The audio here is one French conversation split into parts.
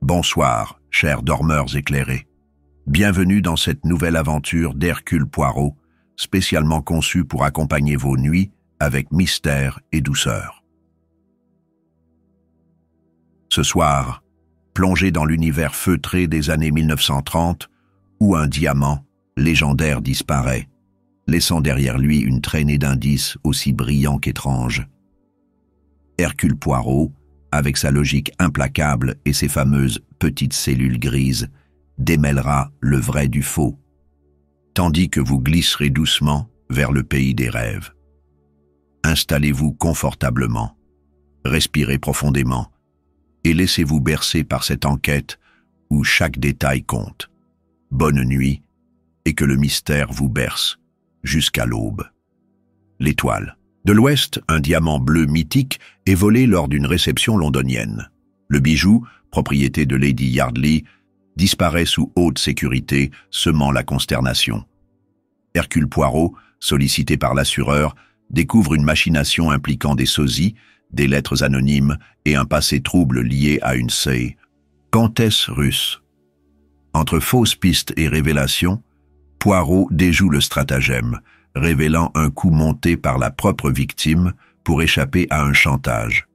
Bonsoir, chers dormeurs éclairés. Bienvenue dans cette nouvelle aventure d'Hercule Poirot, spécialement conçue pour accompagner vos nuits avec mystère et douceur. Ce soir, plongez dans l'univers feutré des années 1930, où un diamant légendaire disparaît, laissant derrière lui une traînée d'indices aussi brillants qu'étranges. Hercule Poirot, avec sa logique implacable et ses fameuses petites cellules grises, démêlera le vrai du faux, tandis que vous glisserez doucement vers le pays des rêves. Installez-vous confortablement, respirez profondément et laissez-vous bercer par cette enquête où chaque détail compte. Bonne nuit et que le mystère vous berce jusqu'à l'aube. L'étoile. De l'Ouest, un diamant bleu mythique est volé lors d'une réception londonienne. Le bijou, propriété de Lady Yardley, disparaît sous haute sécurité, semant la consternation. Hercule Poirot, sollicité par l'assureur, découvre une machination impliquant des sosies, des lettres anonymes et un passé trouble lié à une comtesse russe. Entre fausses pistes et révélations, Poirot déjoue le stratagème, révélant un coup monté par la propre victime pour échapper à un chantage.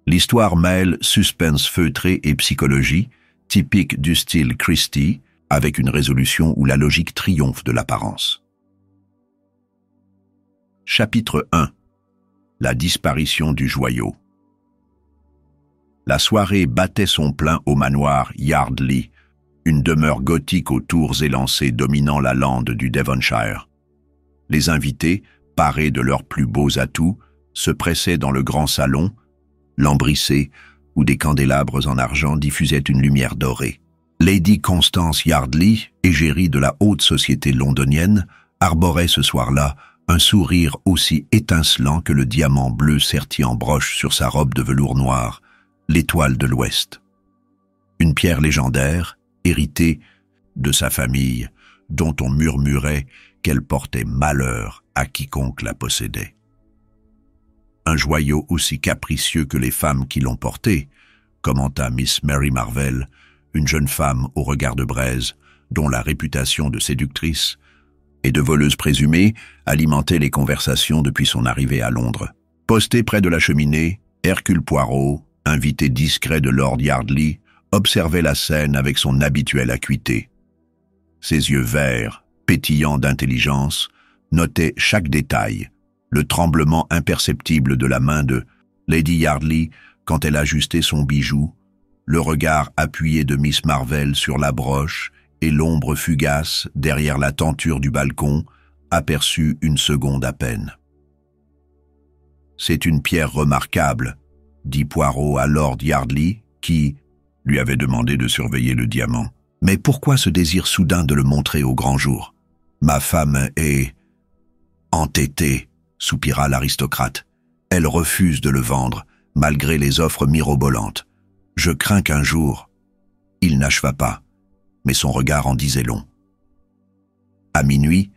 L'histoire mêle suspense feutré et psychologie, typique du style Christie, avec une résolution où la logique triomphe de l'apparence. Chapitre 1. La disparition du joyau. La soirée battait son plein au manoir Yardley, une demeure gothique aux tours élancées dominant la lande du Devonshire. Les invités, parés de leurs plus beaux atouts, se pressaient dans le grand salon, lambrissé, où des candélabres en argent diffusaient une lumière dorée. Lady Constance Yardley, égérie de la haute société londonienne, arborait ce soir-là un sourire aussi étincelant que le diamant bleu serti en broche sur sa robe de velours noir, l'étoile de l'Ouest. Une pierre légendaire, héritée de sa famille, dont on murmurait qu'elle portait malheur à quiconque la possédait. Un joyau aussi capricieux que les femmes qui l'ont porté, commenta Miss Mary Marvell, une jeune femme au regard de braise, dont la réputation de séductrice et de voleuse présumée alimentait les conversations depuis son arrivée à Londres. Posté près de la cheminée, Hercule Poirot, invité discret de Lord Yardley, observait la scène avec son habituelle acuité. Ses yeux verts, pétillants d'intelligence, notaient chaque détail, le tremblement imperceptible de la main de Lady Yardley quand elle ajustait son bijou, le regard appuyé de Miss Marvell sur la broche et l'ombre fugace derrière la tenture du balcon, aperçue une seconde à peine. « C'est une pierre remarquable », dit Poirot à Lord Yardley, qui lui avait demandé de surveiller le diamant. « Mais pourquoi ce désir soudain de le montrer au grand jour ? Ma femme est entêtée, » soupira l'aristocrate. « Elle refuse de le vendre, malgré les offres mirobolantes. Je crains qu'un jour... » Il n'acheva pas, mais son regard en disait long. À minuit,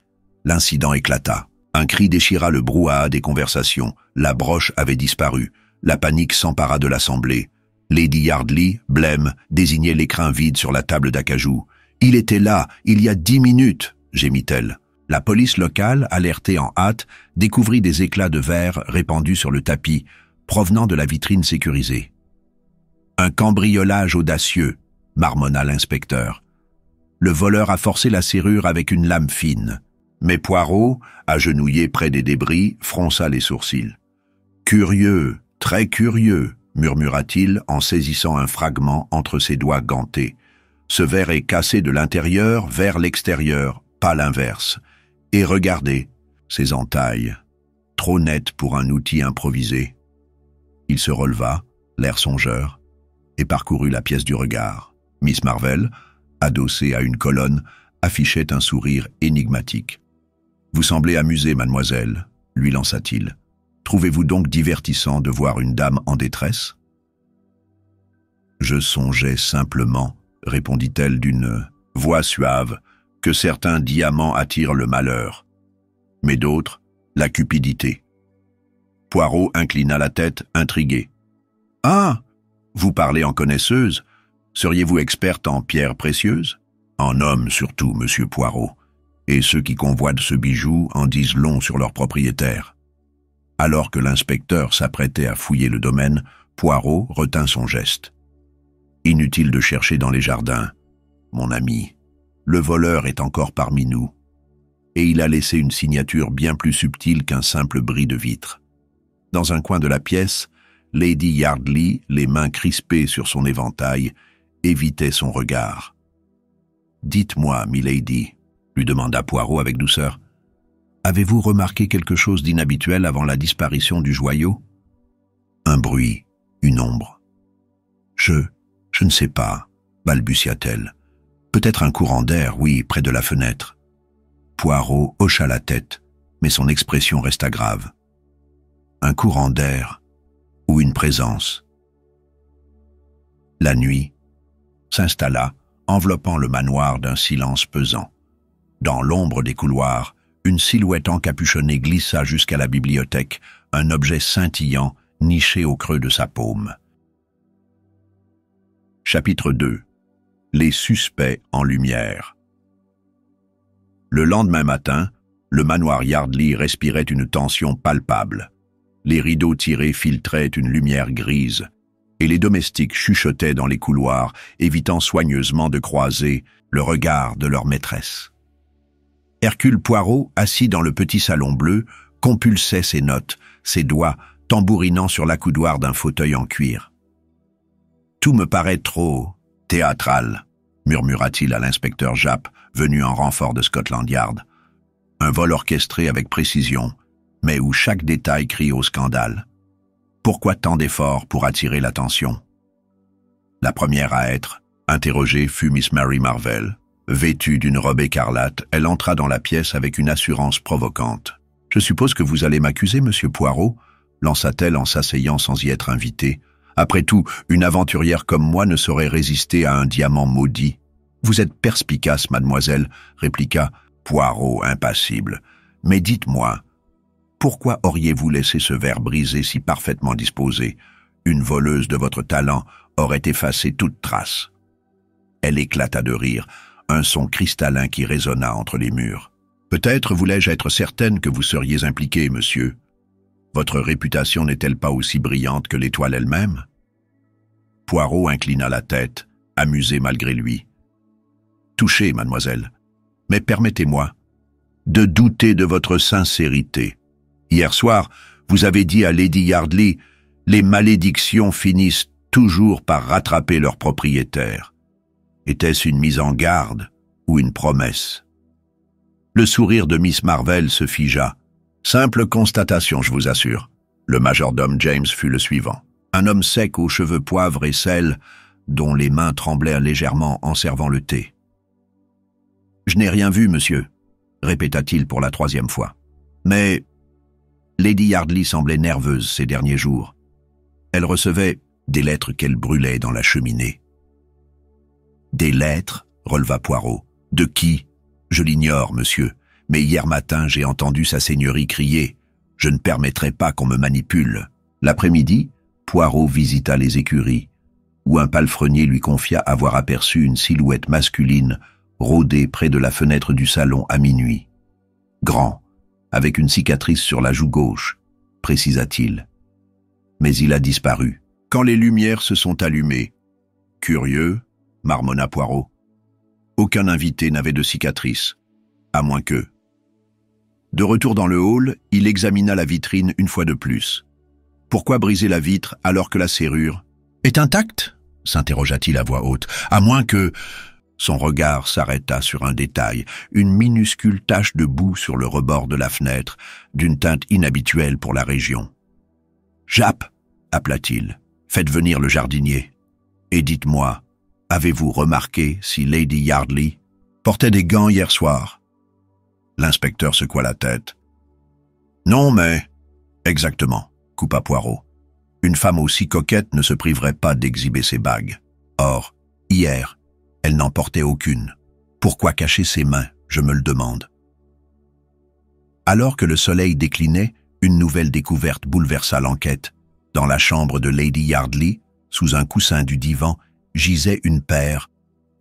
l'incident éclata. Un cri déchira le brouhaha des conversations. La broche avait disparu. La panique s'empara de l'assemblée. Lady Yardley, blême, désignait l'écrin vide sur la table d'acajou. « Il était là, il y a 10 minutes !» gémit-elle. La police locale, alertée en hâte, découvrit des éclats de verre répandus sur le tapis, provenant de la vitrine sécurisée. « Un cambriolage audacieux !» marmonna l'inspecteur. Le voleur a forcé la serrure avec une lame fine. Mais Poirot, agenouillé près des débris, fronça les sourcils. « Curieux, très curieux !» murmura-t-il en saisissant un fragment entre ses doigts gantés. « Ce verre est cassé de l'intérieur vers l'extérieur, pas l'inverse. Et regardez, ces entailles, trop nettes pour un outil improvisé. » Il se releva, l'air songeur, et parcourut la pièce du regard. Miss Marvell, adossée à une colonne, affichait un sourire énigmatique. « Vous semblez amusée, mademoiselle, » lui lança-t-il. « Trouvez-vous donc divertissant de voir une dame en détresse ?»« Je songeais simplement, » répondit-elle d'une voix suave, « que certains diamants attirent le malheur, mais d'autres, la cupidité. » Poirot inclina la tête, intrigué. « Ah, vous parlez en connaisseuse. Seriez-vous experte en pierres précieuses? En hommes surtout, monsieur Poirot. Et ceux qui convoitent ce bijou en disent long sur leur propriétaire. » Alors que l'inspecteur s'apprêtait à fouiller le domaine, Poirot retint son geste. « Inutile de chercher dans les jardins, mon ami. Le voleur est encore parmi nous. Et il a laissé une signature bien plus subtile qu'un simple bris de vitre. » Dans un coin de la pièce, Lady Yardley, les mains crispées sur son éventail, évitait son regard. « Dites-moi, milady, » lui demanda Poirot avec douceur, « avez-vous remarqué quelque chose d'inhabituel avant la disparition du joyau? » Un bruit, une ombre. « Je ne sais pas, » balbutia-t-elle. « Peut-être un courant d'air, oui, près de la fenêtre. » Poirot hocha la tête, mais son expression resta grave. Un courant d'air ou une présence. La nuit s'installa, enveloppant le manoir d'un silence pesant. Dans l'ombre des couloirs, une silhouette encapuchonnée glissa jusqu'à la bibliothèque, un objet scintillant niché au creux de sa paume. Chapitre 2. Les suspects en lumière. Le lendemain matin, le manoir Yardley respirait une tension palpable. Les rideaux tirés filtraient une lumière grise, et les domestiques chuchotaient dans les couloirs, évitant soigneusement de croiser le regard de leur maîtresse. Hercule Poirot, assis dans le petit salon bleu, compulsait ses notes, ses doigts tambourinant sur l'accoudoir d'un fauteuil en cuir. « Tout me paraît trop théâtral », murmura-t-il à l'inspecteur Japp, venu en renfort de Scotland Yard. « Un vol orchestré avec précision, mais où chaque détail crie au scandale. Pourquoi tant d'efforts pour attirer l'attention ?» La première à être interrogée fut Miss Mary Marvell. Vêtue d'une robe écarlate, elle entra dans la pièce avec une assurance provocante. « Je suppose que vous allez m'accuser, monsieur Poirot ?» lança-t-elle en s'asseyant sans y être invitée. « Après tout, une aventurière comme moi ne saurait résister à un diamant maudit. »« Vous êtes perspicace, mademoiselle, » répliqua Poirot impassible. « Mais dites-moi, pourquoi auriez-vous laissé ce verre brisé si parfaitement disposé? Une voleuse de votre talent aurait effacé toute trace. » Elle éclata de rire, un son cristallin qui résonna entre les murs. « Peut-être voulais-je être certaine que vous seriez impliqué, monsieur. Votre réputation n'est-elle pas aussi brillante que l'étoile elle-même ?» Poirot inclina la tête, amusé malgré lui. « Touché, mademoiselle. Mais permettez-moi de douter de votre sincérité. Hier soir, vous avez dit à Lady Yardley « Les malédictions finissent toujours par rattraper leur propriétaire. » Était-ce une mise en garde ou une promesse? Le sourire de Miss Marvell se figea. Simple constatation, je vous assure. Le majordome James fut le suivant. Un homme sec aux cheveux poivre et sel, dont les mains tremblèrent légèrement en servant le thé. « Je n'ai rien vu, monsieur, » répéta-t-il pour la troisième fois. Mais Lady Yardley semblait nerveuse ces derniers jours. Elle recevait des lettres qu'elle brûlait dans la cheminée. « Des lettres ?» releva Poirot. « De qui? Je l'ignore, monsieur, mais hier matin j'ai entendu sa seigneurie crier « Je ne permettrai pas qu'on me manipule ». L'après-midi, Poirot visita les écuries, où un palefrenier lui confia avoir aperçu une silhouette masculine rôder près de la fenêtre du salon à minuit. Grand, avec une cicatrice sur la joue gauche, précisa-t-il. Mais il a disparu. Quand les lumières se sont allumées. Curieux, marmonna Poirot. Aucun invité n'avait de cicatrice, à moins que... De retour dans le hall, il examina la vitrine une fois de plus. Pourquoi briser la vitre alors que la serrure est intacte? S'interrogea-t-il à voix haute. À moins que... Son regard s'arrêta sur un détail, une minuscule tache de boue sur le rebord de la fenêtre, d'une teinte inhabituelle pour la région. « Japp !» appela-t-il. « Faites venir le jardinier. Et dites-moi, avez-vous remarqué si Lady Yardley portait des gants hier soir ?» L'inspecteur secoua la tête. « Non, mais... » « Exactement, » coupa Poirot. « Une femme aussi coquette ne se priverait pas d'exhiber ses bagues. Or, hier, elle n'en portait aucune. Pourquoi cacher ses mains, je me le demande. » Alors que le soleil déclinait, une nouvelle découverte bouleversa l'enquête. Dans la chambre de Lady Yardley, sous un coussin du divan, gisait une paire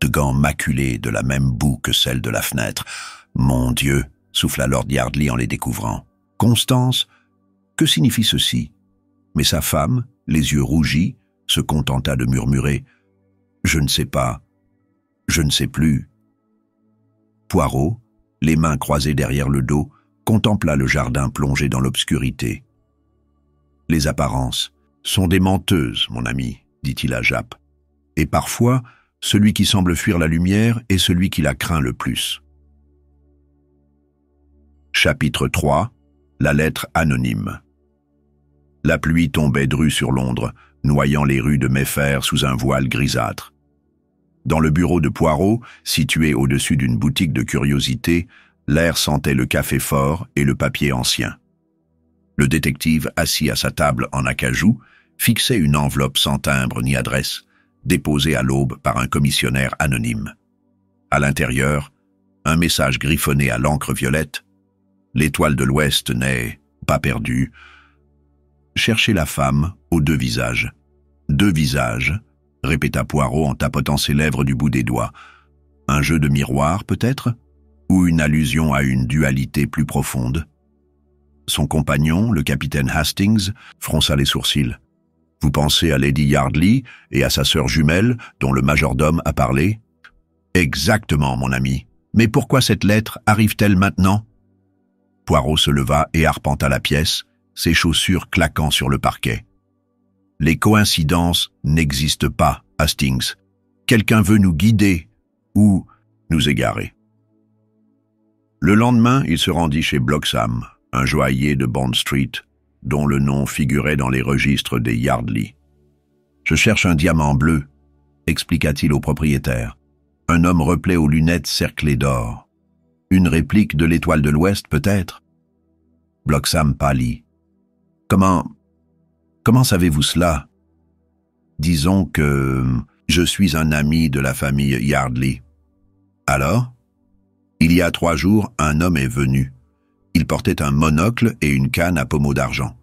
de gants maculés de la même boue que celle de la fenêtre. « Mon Dieu !» souffla Lord Yardley en les découvrant. « Constance, que signifie ceci ?» Mais sa femme, les yeux rougis, se contenta de murmurer « Je ne sais pas, je ne sais plus. » Poirot, les mains croisées derrière le dos, contempla le jardin plongé dans l'obscurité. « Les apparences sont des menteuses, mon ami, dit-il à Japp. Et parfois, celui qui semble fuir la lumière est celui qui la craint le plus. » Chapitre 3. La lettre anonyme. La pluie tombait drue sur Londres, noyant les rues de Mayfair sous un voile grisâtre. Dans le bureau de Poirot, situé au-dessus d'une boutique de curiosités, l'air sentait le café fort et le papier ancien. Le détective, assis à sa table en acajou, fixait une enveloppe sans timbre ni adresse, déposée à l'aube par un commissionnaire anonyme. À l'intérieur, un message griffonné à l'encre violette. « L'étoile de l'Ouest n'est pas perdue. Cherchez la femme aux deux visages. » « Deux visages » répéta Poirot en tapotant ses lèvres du bout des doigts. Un jeu de miroir, peut-être? Ou une allusion à une dualité plus profonde? Son compagnon, le capitaine Hastings, fronça les sourcils. « Vous pensez à Lady Yardley et à sa sœur jumelle, dont le majordome a parlé? »« Exactement, mon ami. Mais pourquoi cette lettre arrive-t-elle maintenant ?» Poirot se leva et arpenta la pièce, ses chaussures claquant sur le parquet. « Les coïncidences n'existent pas, Hastings. Quelqu'un veut nous guider ou nous égarer. » Le lendemain, il se rendit chez Bloxham, un joaillier de Bond Street, dont le nom figurait dans les registres des Yardley. « Je cherche un diamant bleu, » expliqua-t-il au propriétaire. Un homme replé aux lunettes cerclées d'or. Une réplique de l'étoile de l'Ouest, peut-être? Bloxham pâlit. « Comment savez-vous cela? » « Disons que je suis un ami de la famille Yardley. »« Alors? » « Il y a 3 jours, un homme est venu. Il portait un monocle et une canne à pommeau d'argent.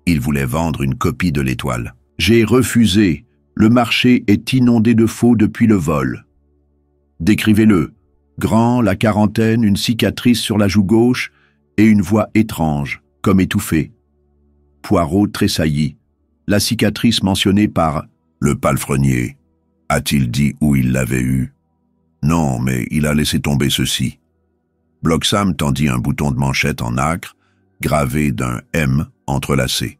Il voulait vendre une copie de l'étoile. J'ai refusé. Le marché est inondé de faux depuis le vol. Décrivez-le. Grand, la quarantaine, une cicatrice sur la joue gauche et une voix étrange, comme étouffée. Poirot tressaillit. La cicatrice mentionnée par le palefrenier. A-t-il dit où il l'avait eue? Non, mais il a laissé tomber ceci. Bloxham tendit un bouton de manchette en nacre, gravé d'un M entrelacé.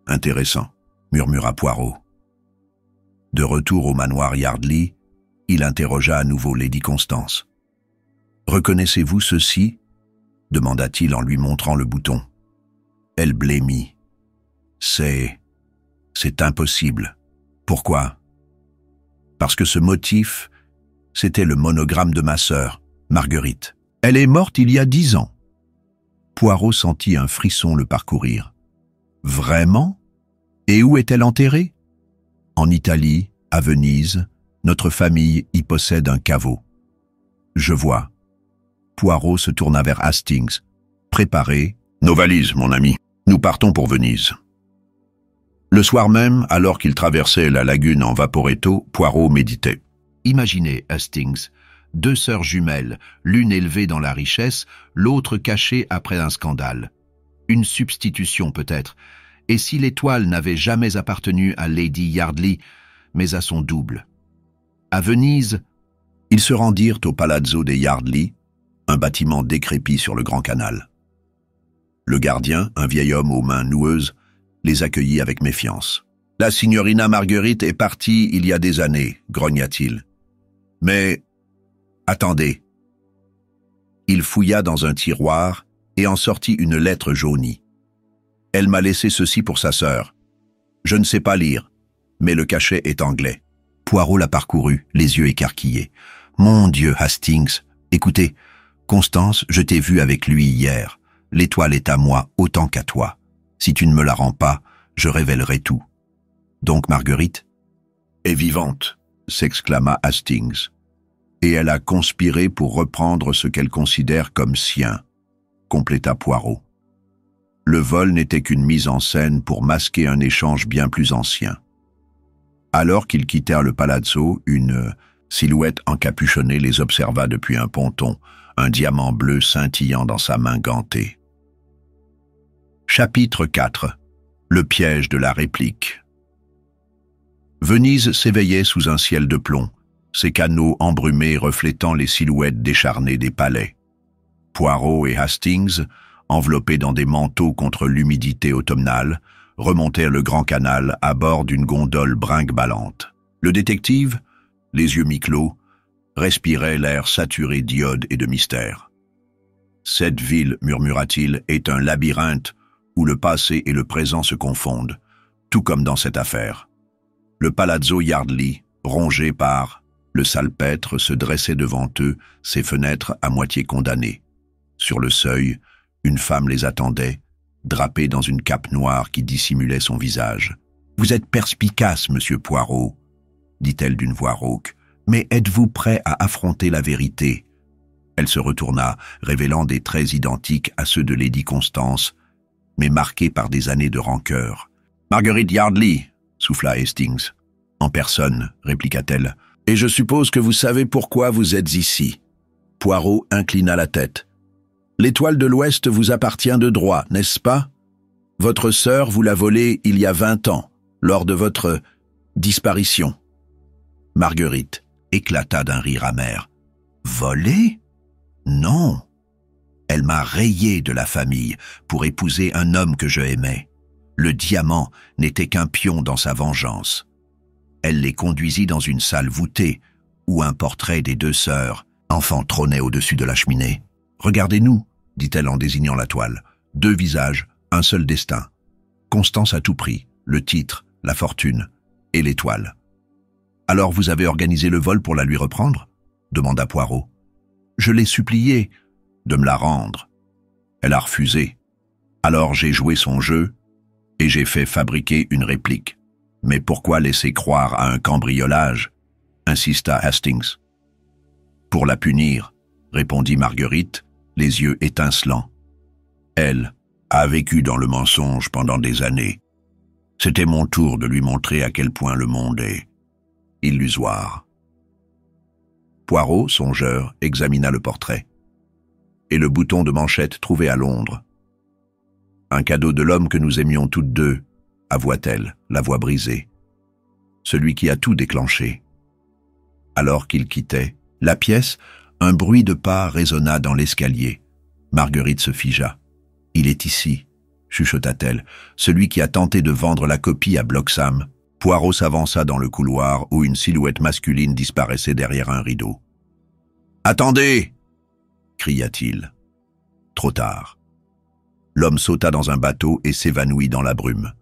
Intéressant, murmura Poirot. De retour au manoir Yardley, il interrogea à nouveau Lady Constance. « Reconnaissez-vous ceci ?» demanda-t-il en lui montrant le bouton. Elle blêmit. « C'est impossible. Pourquoi? » Parce que ce motif, c'était le monogramme de ma sœur, Marguerite. Elle est morte il y a 10 ans. Poirot sentit un frisson le parcourir. Vraiment? Et où est-elle enterrée? En Italie, à Venise, notre famille y possède un caveau. Je vois. Poirot se tourna vers Hastings. Préparez nos valises, mon ami. Nous partons pour Venise. Le soir même, alors qu'il traversait la lagune en vaporetto, Poirot méditait. Imaginez, Hastings, 2 sœurs jumelles, l'une élevée dans la richesse, l'autre cachée après un scandale. Une substitution peut-être. Et si l'étoile n'avait jamais appartenu à Lady Yardley, mais à son double? À Venise, ils se rendirent au Palazzo des Yardley, un bâtiment décrépit sur le Grand Canal. Le gardien, un vieil homme aux mains noueuses, les accueillit avec méfiance. « La signorina Marguerite est partie il y a des années, grogna-t-il. Mais, attendez. » Il fouilla dans un tiroir et en sortit une lettre jaunie. « Elle m'a laissé ceci pour sa sœur. Je ne sais pas lire, mais le cachet est anglais. » Poirot la parcourut, les yeux écarquillés. « Mon Dieu, Hastings, écoutez, Constance, je t'ai vu avec lui hier. L'étoile est à moi autant qu'à toi. Si tu ne me la rends pas, je révélerai tout. Donc Marguerite est vivante, s'exclama Hastings. Et elle a conspiré pour reprendre ce qu'elle considère comme sien, compléta Poirot. Le vol n'était qu'une mise en scène pour masquer un échange bien plus ancien. Alors qu'ils quittèrent le palazzo, une silhouette encapuchonnée les observa depuis un ponton, un diamant bleu scintillant dans sa main gantée. Chapitre 4. Le piège de la réplique. Venise s'éveillait sous un ciel de plomb, ses canaux embrumés reflétant les silhouettes décharnées des palais. Poirot et Hastings, enveloppés dans des manteaux contre l'humidité automnale, remontèrent le grand canal à bord d'une gondole brinque-ballante. Le détective, les yeux mi-clos, respirait l'air saturé d'iode et de mystère. « Cette ville, murmura-t-il, est un labyrinthe où le passé et le présent se confondent, tout comme dans cette affaire. » Le palazzo Yardley, rongé par le salpêtre, se dressait devant eux, ses fenêtres à moitié condamnées. Sur le seuil, une femme les attendait, drapée dans une cape noire qui dissimulait son visage. « Vous êtes perspicace, monsieur Poirot, » dit-elle d'une voix rauque, « mais êtes-vous prêt à affronter la vérité ?» Elle se retourna, révélant des traits identiques à ceux de Lady Constance, mais marqués par des années de rancœur. « Marguerite Yardley !» souffla Hastings. « En personne, » répliqua-t-elle. « Et je suppose que vous savez pourquoi vous êtes ici. » Poirot inclina la tête. « L'étoile de l'Ouest vous appartient de droit, n'est-ce pas? Votre sœur vous l'a volée il y a 20 ans, lors de votre disparition. » Marguerite éclata d'un rire amer. « Volée? Non. Elle m'a rayé de la famille pour épouser un homme que je aimais. Le diamant n'était qu'un pion dans sa vengeance. Elle les conduisit dans une salle voûtée, où un portrait des deux sœurs, enfant, trônait au-dessus de la cheminée. « Regardez-nous, » dit-elle en désignant la toile. « Deux visages, un seul destin. Constance à tout prix, le titre, la fortune et l'étoile. »« Alors vous avez organisé le vol pour la lui reprendre ?» demanda Poirot. « Je l'ai supplié de me la rendre. Elle a refusé. Alors j'ai joué son jeu et j'ai fait fabriquer une réplique. Mais pourquoi laisser croire à un cambriolage ?» insista Hastings. « Pour la punir, » répondit Marguerite, les yeux étincelants. Elle a vécu dans le mensonge pendant des années. C'était mon tour de lui montrer à quel point le monde est illusoire. Poirot, songeur, examina le portrait. Et le bouton de manchette trouvé à Londres. « Un cadeau de l'homme que nous aimions toutes deux, » avoua-t-elle, la voix brisée. « Celui qui a tout déclenché. » Alors qu'il quittait la pièce, un bruit de pas résonna dans l'escalier. Marguerite se figea. « Il est ici, » chuchota-t-elle, « celui qui a tenté de vendre la copie à Bloxham. » Poirot s'avança dans le couloir où une silhouette masculine disparaissait derrière un rideau. « Attendez !» cria-t-il. Trop tard. L'homme sauta dans un bateau et s'évanouit dans la brume.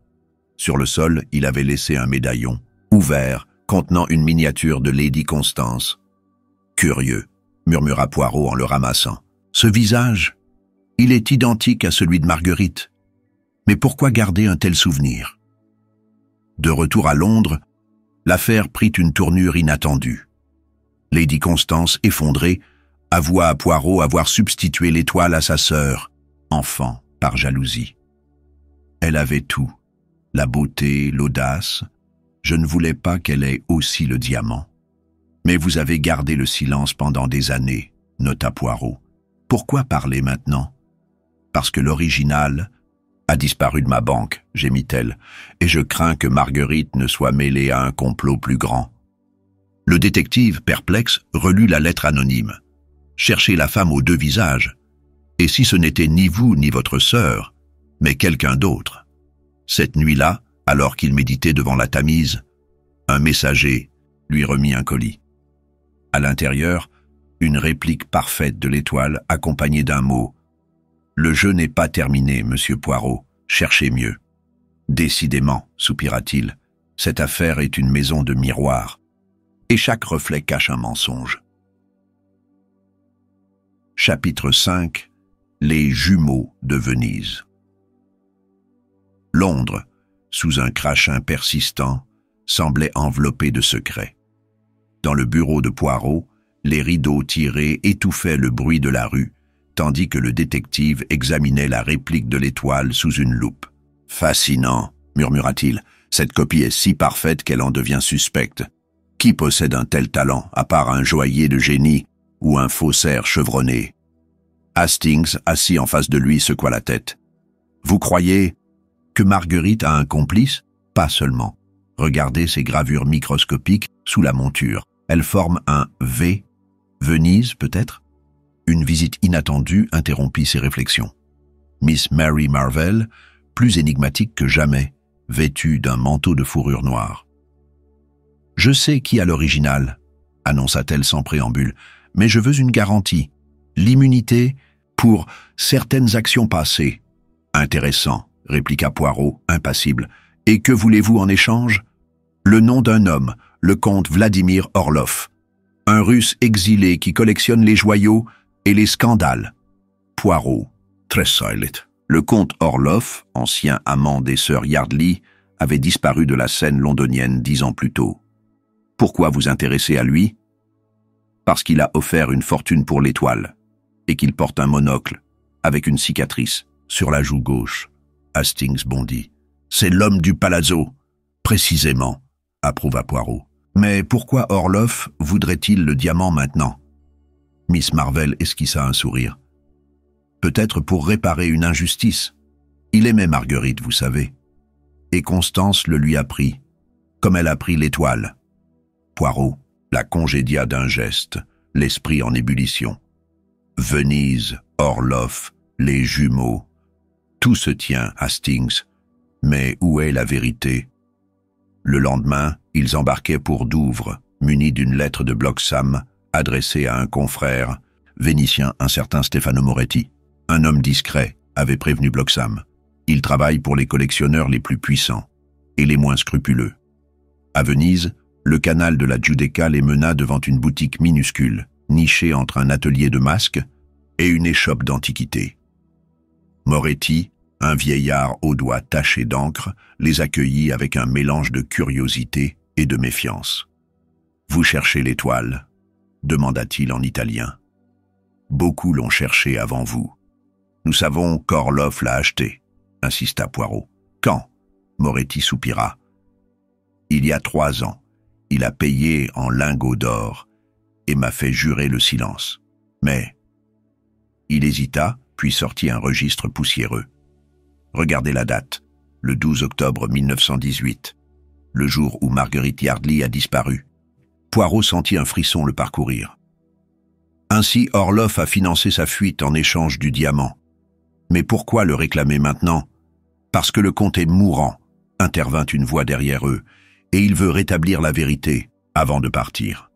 Sur le sol, il avait laissé un médaillon, ouvert, contenant une miniature de Lady Constance. « Curieux !» murmura Poirot en le ramassant. « Ce visage, il est identique à celui de Marguerite. Mais pourquoi garder un tel souvenir ?» De retour à Londres, l'affaire prit une tournure inattendue. Lady Constance, effondrée, avoua à Poirot avoir substitué l'étoile à sa sœur, enfant, par jalousie. Elle avait tout, la beauté, l'audace. Je ne voulais pas qu'elle ait aussi le diamant. Mais vous avez gardé le silence pendant des années, nota Poirot. Pourquoi parler maintenant? Parce que l'original a disparu de ma banque, gémit-elle, et je crains que Marguerite ne soit mêlée à un complot plus grand. Le détective, perplexe, relut la lettre anonyme. Cherchez la femme aux deux visages. Et si ce n'était ni vous ni votre sœur, mais quelqu'un d'autre? Cette nuit-là, alors qu'il méditait devant la Tamise, un messager lui remit un colis. À l'intérieur, une réplique parfaite de l'étoile accompagnée d'un mot. « Le jeu n'est pas terminé, monsieur Poirot. Cherchez mieux. » Décidément, soupira-t-il, cette affaire est une maison de miroirs, et chaque reflet cache un mensonge. Chapitre 5. Les jumeaux de Venise. Londres, sous un crachin persistant, semblait enveloppé de secrets. Dans le bureau de Poirot, les rideaux tirés étouffaient le bruit de la rue, tandis que le détective examinait la réplique de l'étoile sous une loupe. « Fascinant », murmura-t-il, Cette copie est si parfaite qu'elle en devient suspecte. Qui possède un tel talent, à part un joaillier de génie ou un faussaire chevronné? Hastings, assis en face de lui, secoua la tête. Vous croyez que Marguerite a un complice? Pas seulement. Regardez ces gravures microscopiques sous la monture. Elles forment un V. Venise, peut-être? Une visite inattendue interrompit ses réflexions. Miss Mary Marvell, plus énigmatique que jamais, vêtue d'un manteau de fourrure noire. « Je sais qui a l'original, » annonça-t-elle sans préambule, « mais je veux une garantie. L'immunité pour certaines actions passées. »« Intéressant, » répliqua Poirot, impassible. « Et que voulez-vous en échange? » Le nom d'un homme, le comte Vladimir Orlov. Un Russe exilé qui collectionne les joyaux et les scandales. Poirot, très silent. Le comte Orlov, ancien amant des sœurs Yardley, avait disparu de la scène londonienne 10 ans plus tôt. Pourquoi vous intéresser à lui? Parce qu'il a offert une fortune pour l'Étoile, et qu'il porte un monocle, avec une cicatrice, sur la joue gauche. Hastings bondit. C'est l'homme du palazzo. Précisément, approuva Poirot. Mais pourquoi Orlov voudrait-il le diamant maintenant? Miss Marvell esquissa un sourire. Peut-être pour réparer une injustice. Il aimait Marguerite, vous savez. Et Constance le lui a pris, comme elle a pris l'Étoile. Poirot la congédia d'un geste, l'esprit en ébullition. Venise, Orlov, les jumeaux. Tout se tient, Hastings. Mais où est la vérité? Le lendemain, ils embarquaient pour Douvres, munis d'une lettre de Bloxham adressée à un confrère, vénitien, un certain Stefano Moretti. Un homme discret avait prévenu Bloxham. Il travaille pour les collectionneurs les plus puissants et les moins scrupuleux. À Venise, le canal de la Giudecca les mena devant une boutique minuscule, nichée entre un atelier de masques et une échoppe d'antiquités. Moretti, un vieillard aux doigts tachés d'encre, les accueillit avec un mélange de curiosité et de méfiance. « Vous cherchez l'Étoile ?» demanda-t-il en italien. « Beaucoup l'ont cherché avant vous. Nous savons qu'Orlov l'a acheté, » insista Poirot. « Quand ?» Moretti soupira. « Il y a 3 ans. Il a payé en lingots d'or et m'a fait jurer le silence. Mais... » Il hésita, puis sortit un registre poussiéreux. « Regardez la date, le 12 octobre 1918, le jour où Marguerite Yardley a disparu. » Poirot sentit un frisson le parcourir. Ainsi, Orlov a financé sa fuite en échange du diamant. Mais pourquoi le réclamer maintenant? Parce que le comte est mourant, intervint une voix derrière eux, et il veut rétablir la vérité avant de partir.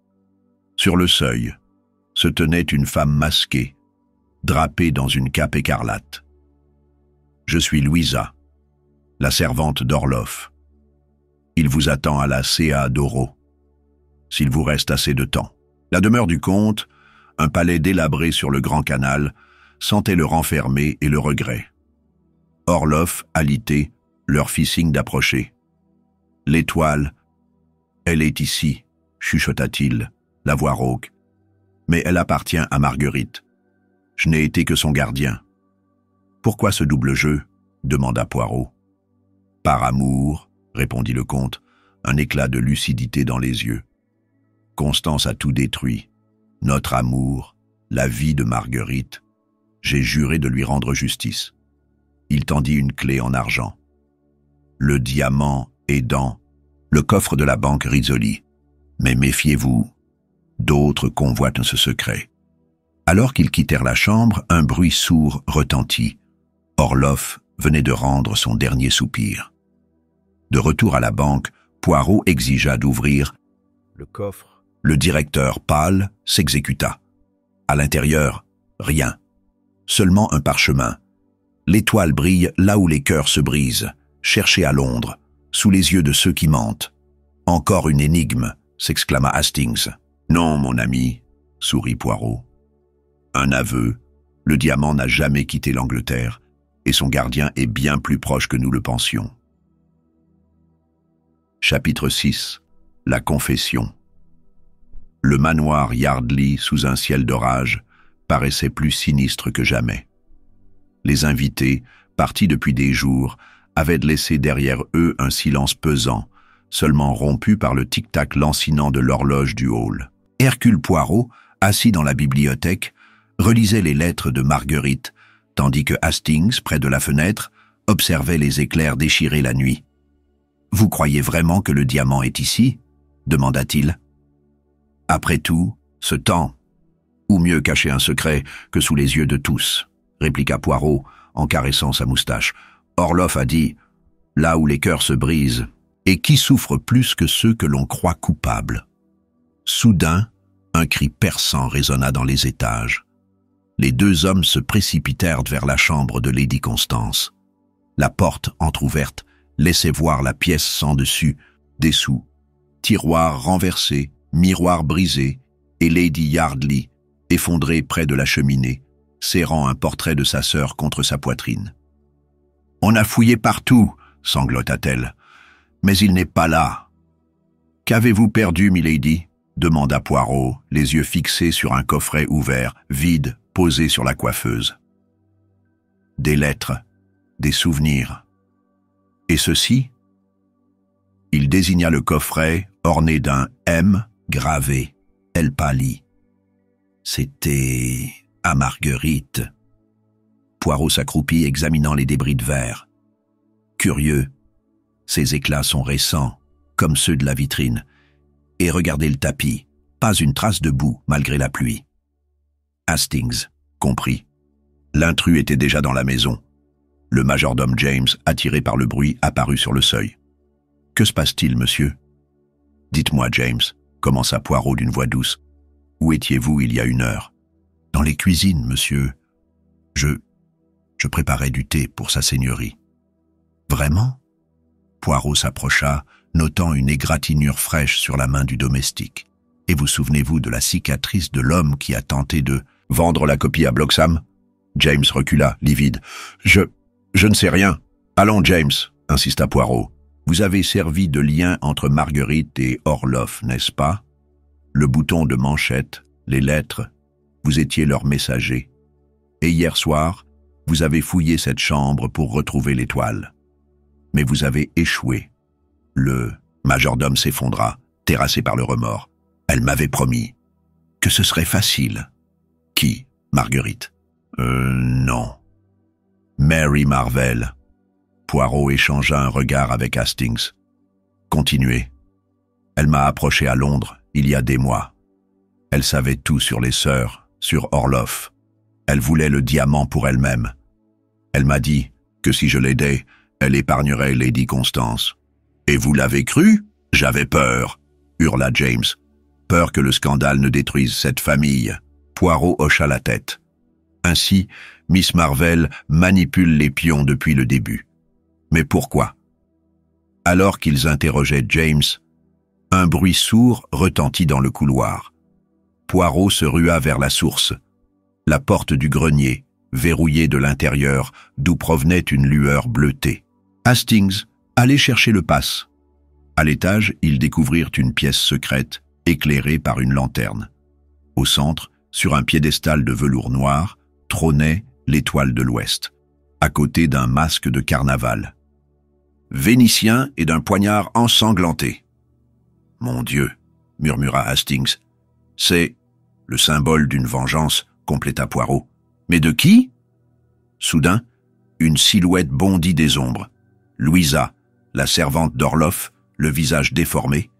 Sur le seuil se tenait une femme masquée, drapée dans une cape écarlate. Je suis Louisa, la servante d'Orlov. Il vous attend à la Sea d'Oro, s'il vous reste assez de temps. La demeure du comte, un palais délabré sur le Grand Canal, sentait le renfermé et le regret. Orlov, alité, leur fit signe d'approcher. « L'Étoile, elle est ici, » chuchota-t-il, la voix rauque. « Mais elle appartient à Marguerite. Je n'ai été que son gardien. »« Pourquoi ce double jeu ?» demanda Poirot. « Par amour, » répondit le comte, un éclat de lucidité dans les yeux. « Constance a tout détruit. Notre amour, la vie de Marguerite. J'ai juré de lui rendre justice. » Il tendit une clé en argent. Le diamant est dans le coffre de la banque Rizzoli. Mais méfiez-vous, d'autres convoitent ce secret. Alors qu'ils quittèrent la chambre, un bruit sourd retentit. Orlov venait de rendre son dernier soupir. De retour à la banque, Poirot exigea d'ouvrir le coffre. Le directeur, pâle, s'exécuta. À l'intérieur, rien. Seulement un parchemin. L'étoile brille là où les cœurs se brisent. Cherchez à Londres, sous les yeux de ceux qui mentent. Encore une énigme, s'exclama Hastings. Non, mon ami, sourit Poirot. Un aveu, le diamant n'a jamais quitté l'Angleterre, et son gardien est bien plus proche que nous le pensions. Chapitre 6. La confession. Le manoir Yardley, sous un ciel d'orage, paraissait plus sinistre que jamais. Les invités, partis depuis des jours, avaient laissé derrière eux un silence pesant, seulement rompu par le tic-tac lancinant de l'horloge du hall. Hercule Poirot, assis dans la bibliothèque, relisait les lettres de Marguerite, tandis que Hastings, près de la fenêtre, observait les éclairs déchirer la nuit. « Vous croyez vraiment que le diamant est ici ?» demanda-t-il. « Après tout, ce temps, où mieux cacher un secret que sous les yeux de tous ?» répliqua Poirot en caressant sa moustache. « Orloff a dit « Là où les cœurs se brisent, et qui souffre plus que ceux que l'on croit coupables ?» Soudain, un cri perçant résonna dans les étages. Les deux hommes se précipitèrent vers la chambre de Lady Constance. La porte entr'ouverte laissait voir la pièce sans dessus, dessous, tiroirs renversés, miroirs brisés, et Lady Yardley, effondrée près de la cheminée, serrant un portrait de sa sœur contre sa poitrine. « On a fouillé partout, » sanglota-t-elle, « mais il n'est pas là. »« Qu'avez-vous perdu, milady ?» demanda Poirot, les yeux fixés sur un coffret ouvert, vide, posé sur la coiffeuse. « Des lettres, des souvenirs. Et ceci ?» Il désigna le coffret orné d'un M gravé. Elle pâlit. C'était à Marguerite. Poirot s'accroupit, examinant les débris de verre. Curieux, ces éclats sont récents, comme ceux de la vitrine. Et regardez le tapis, pas une trace de boue malgré la pluie. Hastings comprit. L'intrus était déjà dans la maison. Le majordome James, attiré par le bruit, apparut sur le seuil. « Que se passe-t-il, monsieur ?»« Dites-moi, James, » commença Poirot d'une voix douce. « Où étiez-vous il y a 1 heure ?»« Dans les cuisines, monsieur. Je préparais du thé pour sa seigneurie. »« Vraiment ?» Poirot s'approcha, notant une égratignure fraîche sur la main du domestique. « Et vous souvenez-vous de la cicatrice de l'homme qui a tenté de vendre la copie à Bloxham ?» James recula, livide. « Je ne sais rien. »« Allons, James, » insista Poirot. « Vous avez servi de lien entre Marguerite et Orloff, n'est-ce pas? Le bouton de manchette, les lettres, vous étiez leur messager. Et hier soir, vous avez fouillé cette chambre pour retrouver l'étoile. Mais vous avez échoué. Le majordome s'effondra, terrassé par le remords. Elle m'avait promis que ce serait facile. Qui? Marguerite? Non. Mary Marvell. Poirot échangea un regard avec Hastings. Continuez. Elle m'a approché à Londres il y a des mois. Elle savait tout sur les sœurs, sur Orloff. Elle voulait le diamant pour elle-même. Elle m'a dit que si je l'aidais, elle épargnerait Lady Constance. Et vous l'avez cru? J'avais peur, hurla James. Peur que le scandale ne détruise cette famille. Poirot hocha la tête. Ainsi, Miss Marvell manipule les pions depuis le début. Mais pourquoi? Alors qu'ils interrogeaient James, un bruit sourd retentit dans le couloir. Poirot se rua vers la source. La porte du grenier, verrouillée de l'intérieur, d'où provenait une lueur bleutée. Hastings allait chercher le passe. À l'étage, ils découvrirent une pièce secrète, éclairée par une lanterne. Au centre, sur un piédestal de velours noir, trônait l'étoile de l'Ouest, à côté d'un masque de carnaval. Vénitien et d'un poignard ensanglanté. « Mon Dieu !» murmura Hastings. « C'est le symbole d'une vengeance, » compléta Poirot. « Mais de qui ?» Soudain, une silhouette bondit des ombres. Louisa, la servante d'Orloff, le visage déformé.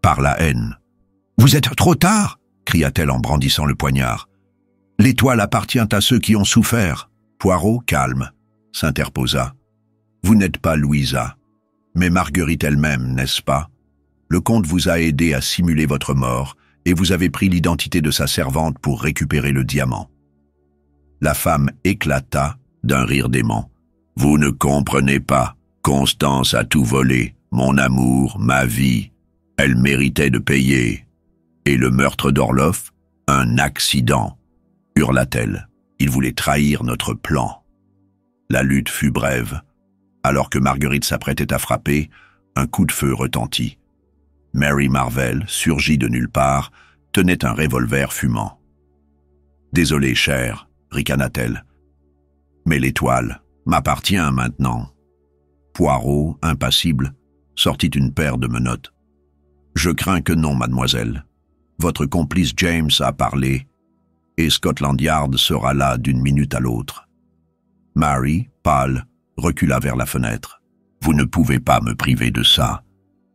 Par la haine. « Vous êtes trop tard !» cria-t-elle en brandissant le poignard. « L'étoile appartient à ceux qui ont souffert. » Poirot, calme, s'interposa. « Vous n'êtes pas Louisa, mais Marguerite elle-même, n'est-ce pas? Le comte vous a aidé à simuler votre mort, et vous avez pris l'identité de sa servante pour récupérer le diamant. » La femme éclata d'un rire dément. « Vous ne comprenez pas. Constance a tout volé. Mon amour, ma vie. Elle méritait de payer. Et le meurtre d'Orloff, un accident, hurla-t-elle. Il voulait trahir notre plan. » La lutte fut brève. Alors que Marguerite s'apprêtait à frapper, un coup de feu retentit. Mary Marvell, surgie de nulle part, tenait un revolver fumant. « Désolé, chère, ricana-t-elle. Mais l'étoile m'appartient maintenant. » Poirot, impassible, sortit une paire de menottes. « Je crains que non, mademoiselle. Votre complice James a parlé, et Scotland Yard sera là d'une minute à l'autre. » Mary, pâle, recula vers la fenêtre. « Vous ne pouvez pas me priver de ça.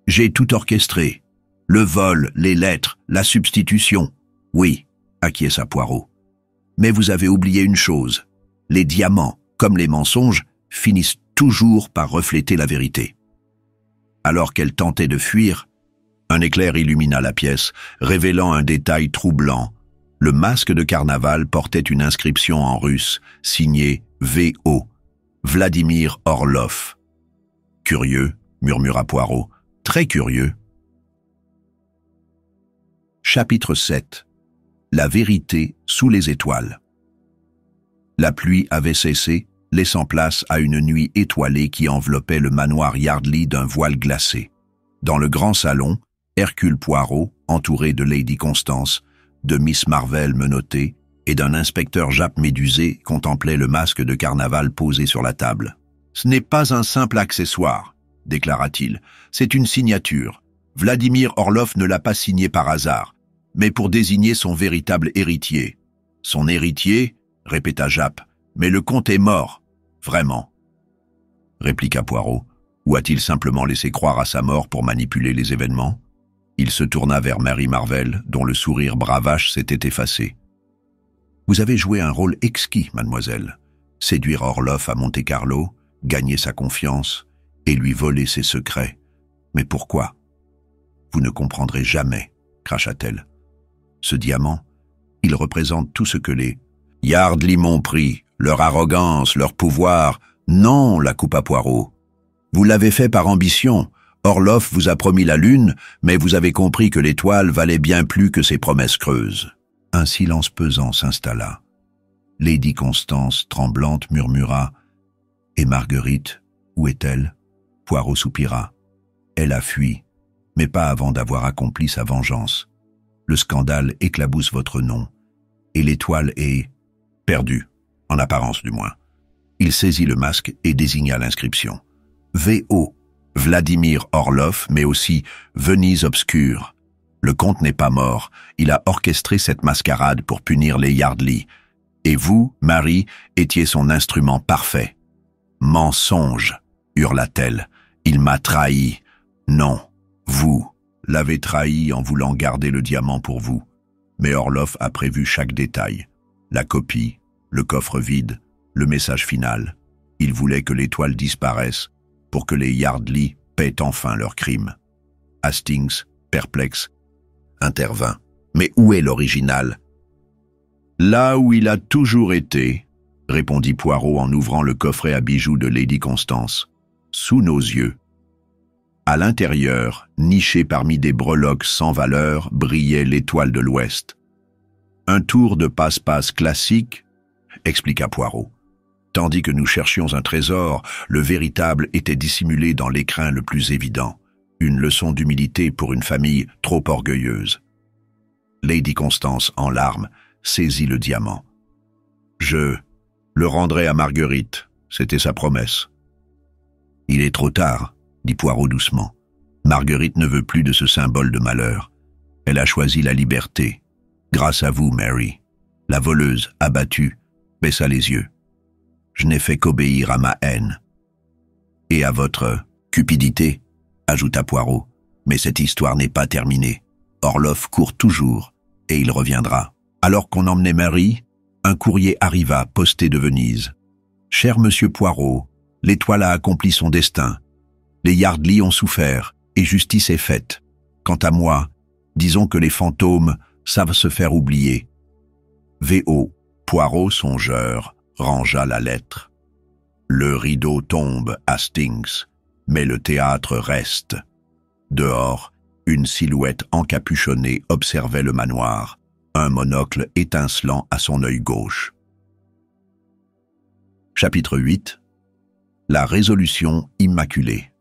J'ai tout orchestré. Le vol, les lettres, la substitution. Oui, acquiesça Poirot. Mais vous avez oublié une chose. Les diamants, comme les mensonges, finissent toujours par refléter la vérité. » Alors qu'elle tentait de fuir, un éclair illumina la pièce, révélant un détail troublant. Le masque de carnaval portait une inscription en russe, signée V.O. Vladimir Orlov. « Curieux, » murmura Poirot. « Très curieux. » Chapitre 7. La vérité sous les étoiles. La pluie avait cessé, laissant place à une nuit étoilée qui enveloppait le manoir Yardley d'un voile glacé. Dans le grand salon, Hercule Poirot, entouré de Lady Constance, de Miss Marvel menottée et d'un inspecteur Japp médusé, contemplait le masque de carnaval posé sur la table. « Ce n'est pas un simple accessoire, » déclara-t-il. « C'est une signature. Vladimir Orlov ne l'a pas signé par hasard, mais pour désigner son véritable héritier. »« Son héritier ?» répéta Japp. « Mais le comte est mort. » « Vraiment ?» répliqua Poirot. Ou a-t-il simplement laissé croire à sa mort pour manipuler les événements? Il se tourna vers Mary Marvel, dont le sourire bravache s'était effacé. « Vous avez joué un rôle exquis, mademoiselle. Séduire Orlov à Monte-Carlo, gagner sa confiance et lui voler ses secrets. Mais pourquoi? Vous ne comprendrez jamais, cracha-t-elle. Ce diamant, il représente tout ce que les Yardley m'ont pris, leur arrogance, leur pouvoir. Non, la coupa Poirot. Vous l'avez fait par ambition. Orlov vous a promis la lune, mais vous avez compris que l'étoile valait bien plus que ses promesses creuses. » Un silence pesant s'installa. Lady Constance, tremblante, murmura « Et Marguerite, où est-elle » Poirot soupira. « Elle a fui, mais pas avant d'avoir accompli sa vengeance. Le scandale éclabousse votre nom, et l'étoile est perdue, en apparence du moins. » Il saisit le masque et désigna l'inscription. « V.O. Vladimir Orlov, mais aussi Venise obscure. Le comte n'est pas mort, il a orchestré cette mascarade pour punir les Yardley. Et vous, Mary, étiez son instrument parfait. »« Mensonge !» hurla-t-elle. « Il m'a trahi. Non, vous l'avez trahi en voulant garder le diamant pour vous. Mais Orlov a prévu chaque détail. La copie, le coffre vide, le message final. Il voulait que l'étoile disparaisse pour que les Yardley paient enfin leur crime. » Hastings, perplexe, intervint. « Mais où est l'original ?»« Là où il a toujours été, » répondit Poirot en ouvrant le coffret à bijoux de Lady Constance. « Sous nos yeux. » À l'intérieur, niché parmi des breloques sans valeur, brillait l'étoile de l'Ouest. « Un tour de passe-passe classique, » expliqua Poirot. « Tandis que nous cherchions un trésor, le véritable était dissimulé dans l'écrin le plus évident. Une leçon d'humilité pour une famille trop orgueilleuse. » Lady Constance, en larmes, saisit le diamant. « Je le rendrai à Marguerite, c'était sa promesse. »« Il est trop tard, » dit Poirot doucement. « Marguerite ne veut plus de ce symbole de malheur. Elle a choisi la liberté. Grâce à vous, Mary. » La voleuse, abattue, baissa les yeux. « Je n'ai fait qu'obéir à ma haine. »« Et à votre cupidité, » ajouta Poirot. « Mais cette histoire n'est pas terminée. Orlov court toujours, et il reviendra. » Alors qu'on emmenait Mary, un courrier arriva, posté de Venise. « Cher monsieur Poirot, l'étoile a accompli son destin. Les Yardley ont souffert, et justice est faite. Quant à moi, disons que les fantômes savent se faire oublier. » V.O. Poirot, songeur, rangea la lettre. Le rideau tombe, Hastings, mais le théâtre reste. Dehors, une silhouette encapuchonnée observait le manoir, un monocle étincelant à son œil gauche. Chapitre 8. La résolution immaculée.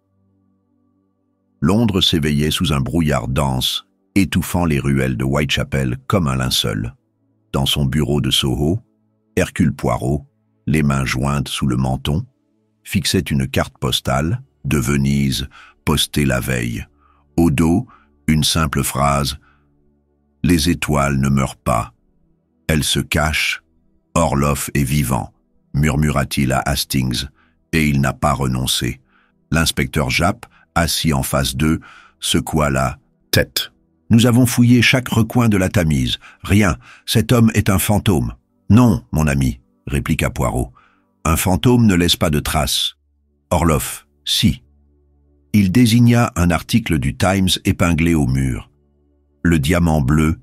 Londres s'éveillait sous un brouillard dense, étouffant les ruelles de Whitechapel comme un linceul. Dans son bureau de Soho, Hercule Poirot, les mains jointes sous le menton, fixait une carte postale, de Venise, postée la veille. Au dos, une simple phrase « Les étoiles ne meurent pas. Elles se cachent. Orloff est vivant », murmura-t-il à Hastings, et il n'a pas renoncé. L'inspecteur Japp, assis en face d'eux, secoua la tête. « Nous avons fouillé chaque recoin de la Tamise. Rien. Cet homme est un fantôme. »« Non, mon ami, » répliqua Poirot. « Un fantôme ne laisse pas de traces. Orloff, si. » Il désigna un article du Times épinglé au mur. Le diamant bleu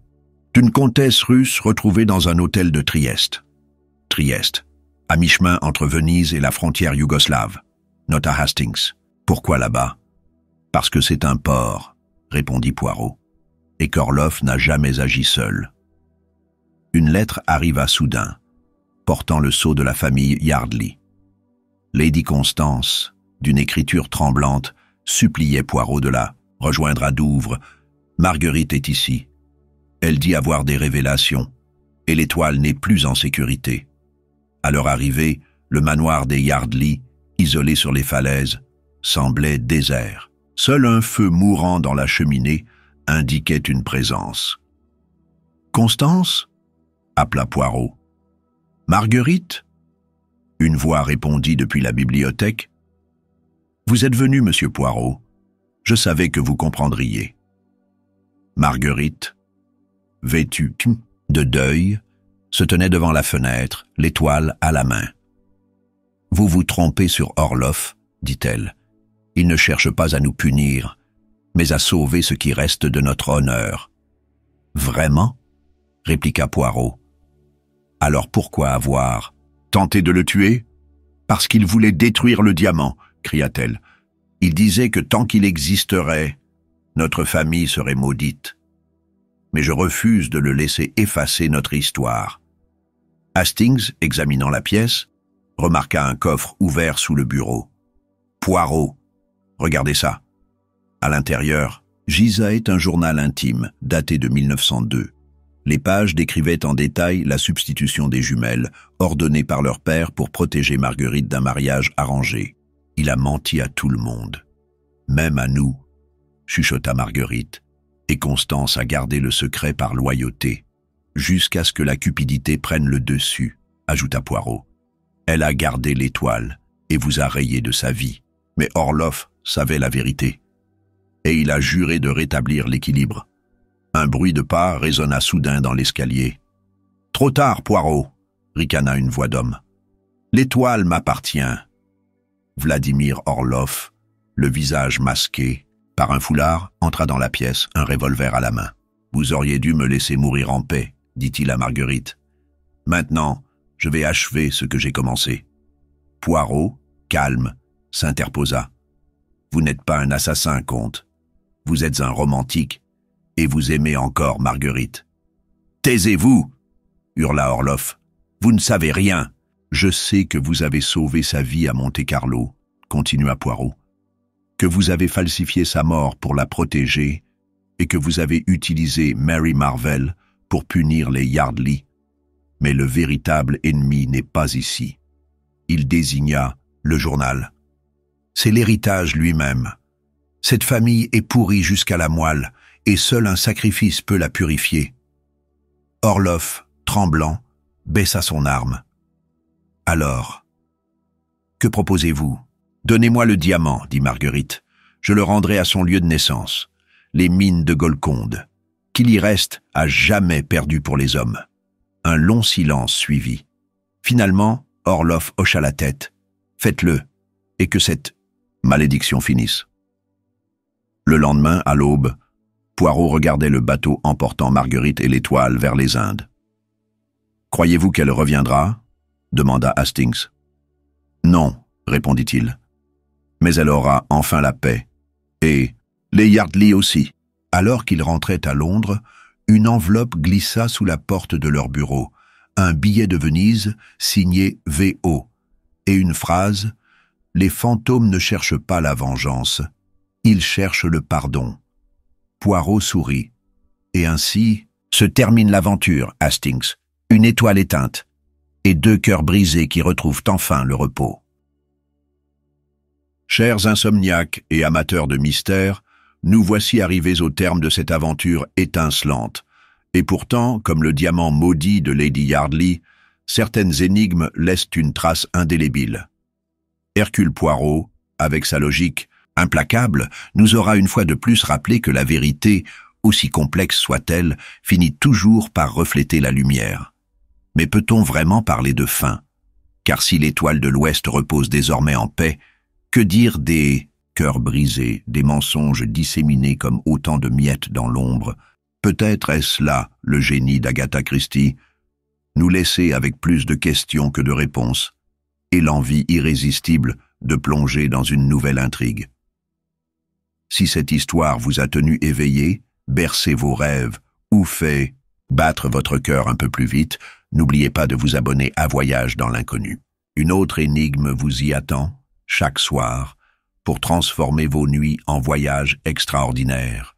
d'une comtesse russe retrouvée dans un hôtel de Trieste. Trieste, à mi-chemin entre Venise et la frontière yougoslave, nota Hastings. Pourquoi là-bas? Parce que c'est un port, répondit Poirot, et qu'Orloff n'a jamais agi seul. Une lettre arriva soudain, portant le sceau de la famille Yardley. Lady Constance, d'une écriture tremblante, suppliait Poirot de la rejoindre à Douvres. Marguerite est ici. Elle dit avoir des révélations, et l'étoile n'est plus en sécurité. À leur arrivée, le manoir des Yardley, isolé sur les falaises, semblait désert. Seul un feu mourant dans la cheminée indiquait une présence. « Constance » appela Poirot. « Marguerite » une voix répondit depuis la bibliothèque. « Vous êtes venu, monsieur Poirot. Je savais que vous comprendriez. » Marguerite, vêtue de deuil, se tenait devant la fenêtre, l'étoile à la main. « Vous vous trompez sur Orloff, » dit-elle. « Il ne cherche pas à nous punir, mais à sauver ce qui reste de notre honneur. »« Vraiment ?» répliqua Poirot. « Alors pourquoi avoir tenté de le tuer ? Parce qu'il voulait détruire le diamant, » cria-t-elle. « Il disait que tant qu'il existerait, notre famille serait maudite. Mais je refuse de le laisser effacer notre histoire. » Hastings, examinant la pièce, remarqua un coffre ouvert sous le bureau. « Poirot, regardez ça. » À l'intérieur, gisait un journal intime, daté de 1902. Les pages décrivaient en détail la substitution des jumelles, ordonnée par leur père pour protéger Marguerite d'un mariage arrangé. « Il a menti à tout le monde. Même à nous, » chuchota Marguerite, et Constance a gardé le secret par loyauté, jusqu'à ce que la cupidité prenne le dessus, ajouta Poirot. Elle a gardé l'étoile et vous a rayé de sa vie, mais Orloff savait la vérité. Et il a juré de rétablir l'équilibre. Un bruit de pas résonna soudain dans l'escalier. « Trop tard, Poirot !» ricana une voix d'homme. « L'étoile m'appartient. » Vladimir Orloff, le visage masqué, par un foulard, entra dans la pièce, un revolver à la main. « Vous auriez dû me laisser mourir en paix, » dit-il à Marguerite. « Maintenant, je vais achever ce que j'ai commencé. » Poirot, calme, s'interposa. « Vous n'êtes pas un assassin, comte. Vous êtes un romantique, et vous aimez encore Marguerite. »« Taisez-vous » hurla Orloff. « Vous ne savez rien. »« Je sais que vous avez sauvé sa vie à Monte-Carlo, » continua Poirot. « Que vous avez falsifié sa mort pour la protéger, et que vous avez utilisé Mary Marvel pour punir les Yardley. Mais le véritable ennemi n'est pas ici. » Il désigna le journal. « C'est l'héritage lui-même. Cette famille est pourrie jusqu'à la moelle, et seul un sacrifice peut la purifier. » Orloff, tremblant, baissa son arme. « Alors, que proposez-vous ? » « Donnez-moi le diamant, » dit Marguerite. « Je le rendrai à son lieu de naissance, les mines de Golconde. Qu'il y reste à jamais perdu pour les hommes. » Un long silence suivit. Finalement, Orloff hocha la tête. « Faites-le, et que cette malédiction finisse. » Le lendemain, à l'aube, Poirot regardait le bateau emportant Marguerite et l'étoile vers les Indes. « Croyez-vous qu'elle reviendra ?» demanda Hastings. « Non, » répondit-il. « Mais elle aura enfin la paix. Et les Yardley aussi. » Alors qu'ils rentraient à Londres, une enveloppe glissa sous la porte de leur bureau, un billet de Venise signé V.O. et une phrase « Les fantômes ne cherchent pas la vengeance, ils cherchent le pardon. » Poirot sourit. « Et ainsi se termine l'aventure, Hastings. Une étoile éteinte, et deux cœurs brisés qui retrouvent enfin le repos. » Chers insomniaques et amateurs de mystère, nous voici arrivés au terme de cette aventure étincelante. Et pourtant, comme le diamant maudit de Lady Yardley, certaines énigmes laissent une trace indélébile. Hercule Poirot, avec sa logique implacable, nous aura une fois de plus rappelé que la vérité, aussi complexe soit-elle, finit toujours par refléter la lumière. Mais peut-on vraiment parler de fin? Car si l'étoile de l'Ouest repose désormais en paix, que dire des cœurs brisés, des mensonges disséminés comme autant de miettes dans l'ombre? Peut-être est-ce là le génie d'Agatha Christie, nous laisser avec plus de questions que de réponses, et l'envie irrésistible de plonger dans une nouvelle intrigue. Si cette histoire vous a tenu éveillé, bercé vos rêves ou fait battre votre cœur un peu plus vite, n'oubliez pas de vous abonner à Voyage dans l'inconnu. Une autre énigme vous y attend, chaque soir, pour transformer vos nuits en voyages extraordinaires.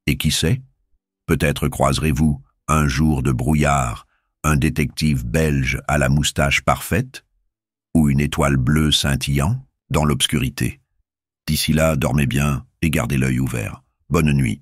Et qui sait, peut-être croiserez-vous, un jour de brouillard, un détective belge à la moustache parfaite, ou une étoile bleue scintillant dans l'obscurité. D'ici là, dormez bien et gardez l'œil ouvert. Bonne nuit.